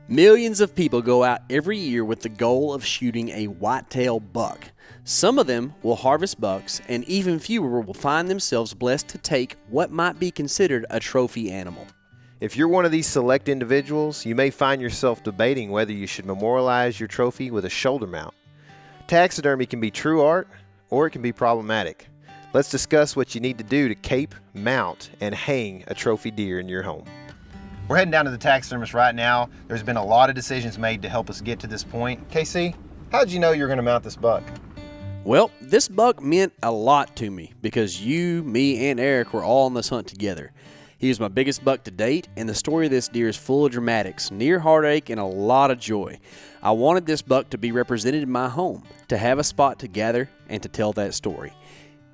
Millions of people go out every year with the goal of shooting a whitetail buck. Some of them will harvest bucks, and even fewer will find themselves blessed to take what might be considered a trophy animal. If you're one of these select individuals, you may find yourself debating whether you should memorialize your trophy with a shoulder mount. Taxidermy can be true art, or it can be problematic. Let's discuss what you need to do to cape, mount, and hang a trophy deer in your home. We're heading down to the taxidermist right now. There's been a lot of decisions made to help us get to this point. KC, how did you know you were going to mount this buck? Well, this buck meant a lot to me because you, me, and Eric were all on this hunt together. He was my biggest buck to date, and the story of this deer is full of dramatics, near heartache, and a lot of joy. I wanted this buck to be represented in my home, to have a spot to gather and to tell that story.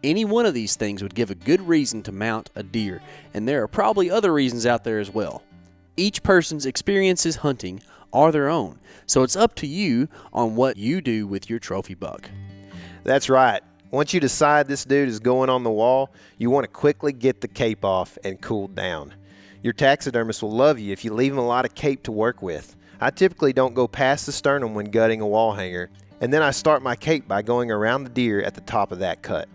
Any one of these things would give a good reason to mount a deer, and there are probably other reasons out there as well. Each person's experiences hunting are their own, so it's up to you on what you do with your trophy buck. That's right. Once you decide this dude is going on the wall, you want to quickly get the cape off and cool down. Your taxidermist will love you if you leave him a lot of cape to work with. I typically don't go past the sternum when gutting a wall hanger, and then I start my cape by going around the deer at the top of that cut.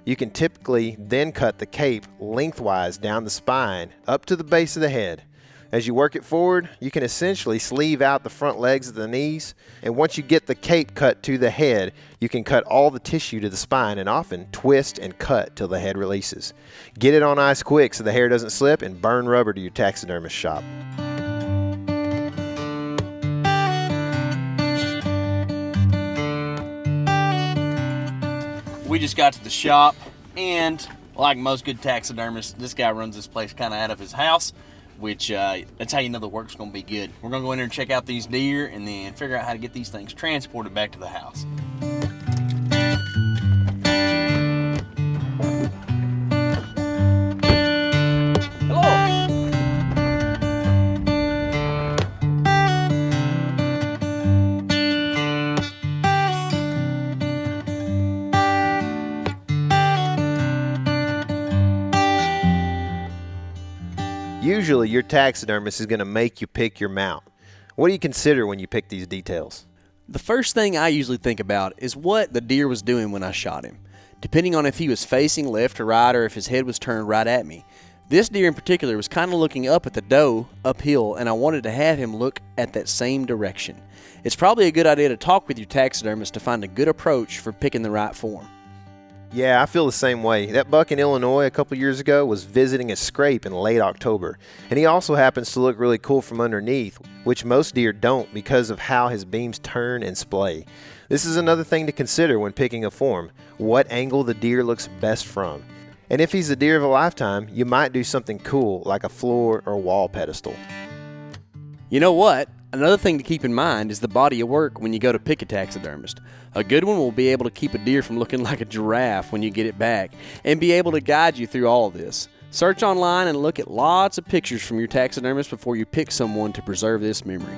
You can typically then cut the cape lengthwise down the spine up to the base of the head. As you work it forward, you can essentially sleeve out the front legs at the knees, and once you get the cape cut to the head, you can cut all the tissue to the spine and often twist and cut till the head releases. Get it on ice quick so the hair doesn't slip, and burn rubber to your taxidermist shop. We just got to the shop, and like most good taxidermists, this guy runs this place kind of out of his house, which that's how you know the work's going to be good. We're going to go in there and check out these deer and then figure out how to get these things transported back to the house. Usually your taxidermist is going to make you pick your mount. What do you consider when you pick these details? The first thing I usually think about is what the deer was doing when I shot him, depending on if he was facing left or right or if his head was turned right at me. This deer in particular was kind of looking up at the doe uphill, and I wanted to have him look at that same direction. It's probably a good idea to talk with your taxidermist to find a good approach for picking the right form. Yeah, I feel the same way. That buck in Illinois a couple years ago was visiting a scrape in late October, and he also happens to look really cool from underneath, which most deer don't because of how his beams turn and splay. This is another thing to consider when picking a form, what angle the deer looks best from. And if he's the deer of a lifetime, you might do something cool like a floor or wall pedestal. You know what? Another thing to keep in mind is the body of work when you go to pick a taxidermist. A good one will be able to keep a deer from looking like a giraffe when you get it back and be able to guide you through all of this. Search online and look at lots of pictures from your taxidermist before you pick someone to preserve this memory.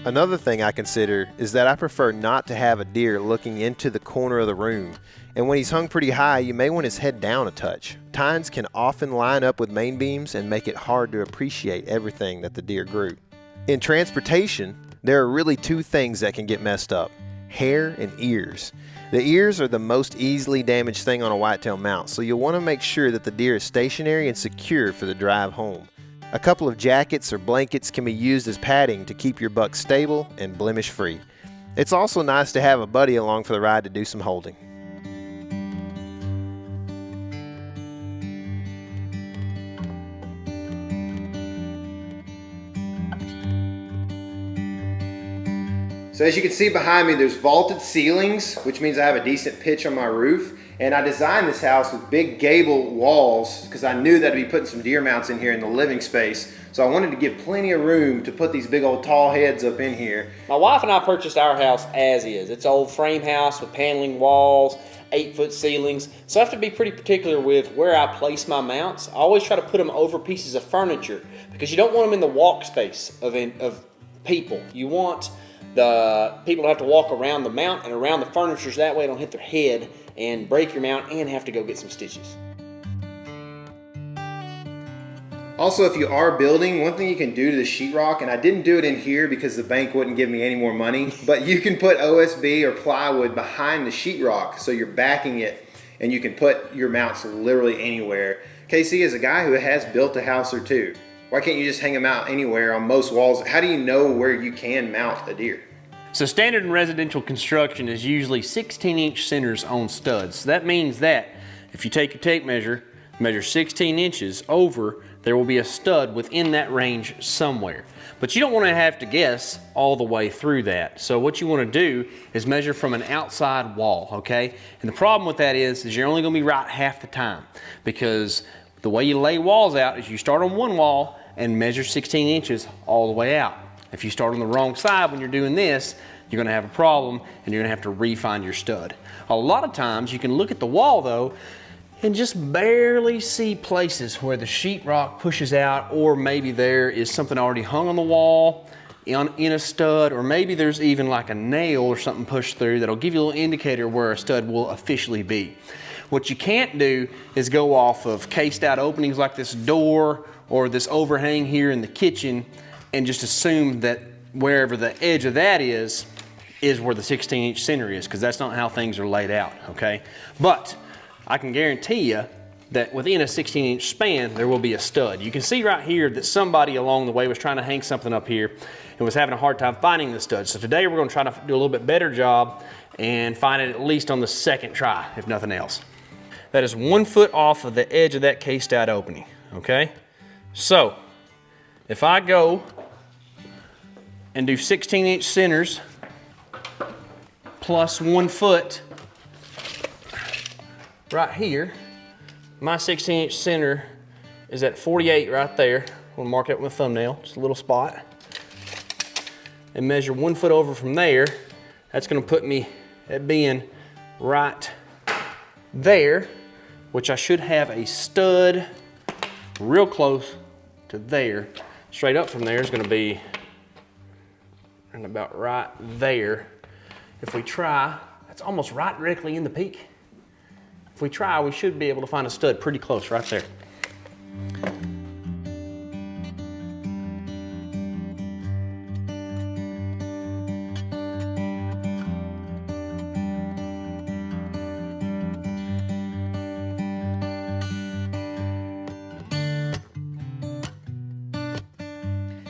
Another thing I consider is that I prefer not to have a deer looking into the corner of the room, and when he's hung pretty high, you may want his head down a touch. Tines can often line up with main beams and make it hard to appreciate everything that the deer grew. In transportation, there are really two things that can get messed up: hair and ears. The ears are the most easily damaged thing on a whitetail mount, so you'll want to make sure that the deer is stationary and secure for the drive home. A couple of jackets or blankets can be used as padding to keep your buck stable and blemish free. It's also nice to have a buddy along for the ride to do some holding. So as you can see behind me, there's vaulted ceilings, which means I have a decent pitch on my roof. And I designed this house with big gable walls because I knew that I'd be putting some deer mounts in here in the living space. So I wanted to give plenty of room to put these big old tall heads up in here. My wife and I purchased our house as is. It's an old frame house with paneling walls, 8-foot ceilings. So I have to be pretty particular with where I place my mounts. I always try to put them over pieces of furniture because you don't want them in the walk space of people. You want the people to have to walk around the mount and around the furniture so that way they don't hit their head and break your mount and have to go get some stitches. Also, if you are building, one thing you can do to the sheetrock, and I didn't do it in here because the bank wouldn't give me any more money, but you can put OSB or plywood behind the sheetrock so you're backing it, and you can put your mounts literally anywhere. KC is a guy who has built a house or two. Why can't you just hang them out anywhere on most walls? How do you know where you can mount a deer? So standard in residential construction is usually 16-inch centers on studs. So that means that if you take your tape measure, measure 16 inches over, there will be a stud within that range somewhere. But you don't want to have to guess all the way through that. So what you want to do is measure from an outside wall, okay? And the problem with that is you're only going to be right half the time, because the way you lay walls out is you start on one wall and measure 16 inches all the way out. If you start on the wrong side when you're doing this, you're going to have a problem and you're going to have to re-find your stud. A lot of times you can look at the wall though and just barely see places where the sheetrock pushes out, or maybe there is something already hung on the wall in a stud, or maybe there's even like a nail or something pushed through that'll give you a little indicator where a stud will officially be. What you can't do is go off of cased out openings like this door or this overhang here in the kitchen and just assume that wherever the edge of that is where the 16-inch center is, because that's not how things are laid out, okay? But I can guarantee you that within a 16-inch span, there will be a stud. You can see right here that somebody along the way was trying to hang something up here and was having a hard time finding the stud. So today we're going to try to do a little bit better job and find it at least on the second try, if nothing else. That is 1 foot off of the edge of that cased out opening, okay? So if I go and do 16-inch centers plus 1 foot right here, my 16-inch center is at 48 right there. I'm gonna mark it with a thumbnail, just a little spot. And measure 1 foot over from there. That's gonna put me at being right there, which I should have a stud real close to there. Straight up from there is gonna be and about right there. If we try, that's almost right directly in the peak. If we try, we should be able to find a stud pretty close right there.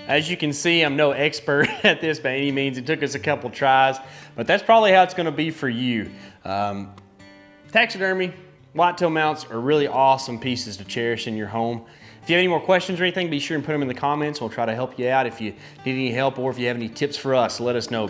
As you can see, I'm no expert at this by any means. It took us a couple tries, but that's probably how it's gonna be for you. Taxidermy, whitetail mounts are really awesome pieces to cherish in your home. If you have any more questions or anything, be sure and put them in the comments. We'll try to help you out. If you need any help or if you have any tips for us, let us know.